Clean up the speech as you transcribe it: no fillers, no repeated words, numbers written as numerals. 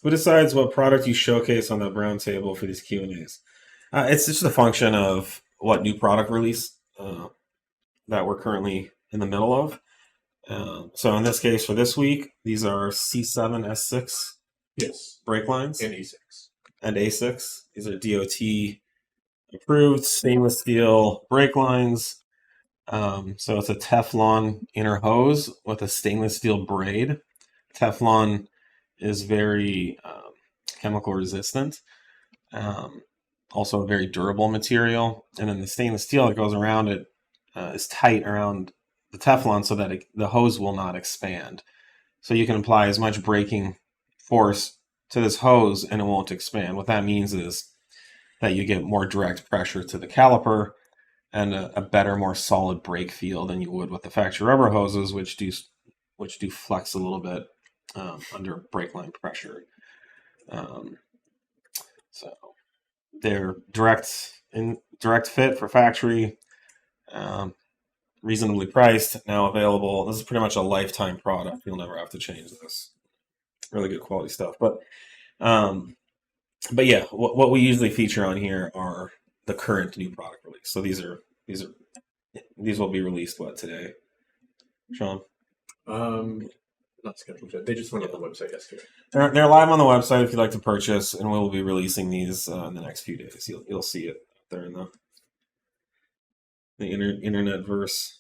Who decides what product you showcase on that brown table for these Q&As? It's just a function of what new product release that we're currently in the middle of. So in this case, for this week, these are C7, S6 brake lines. And A6. And A6. These are DOT approved stainless steel brake lines. So it's a Teflon inner hose with a stainless steel braid. Teflon is very chemical resistant. Also a very durable material. And then the stainless steel that goes around it is tight around the Teflon so that the hose will not expand. So you can apply as much braking force to this hose and it won't expand. What that means is that you get more direct pressure to the caliper and a better, more solid brake feel than you would with the factory rubber hoses, which do flex a little bit under brake line pressure. So they're direct fit for factory, reasonably priced, now available. This is pretty much a lifetime product. You'll never have to change this. Really good quality stuff. But yeah, what we usually feature on here are the current new product release. So these will be released today, Sean? Not scheduled yet. They just went on the website yesterday. They're live on the website if you'd like to purchase, and we will be releasing these in the next few days. You'll see it there in the internet verse.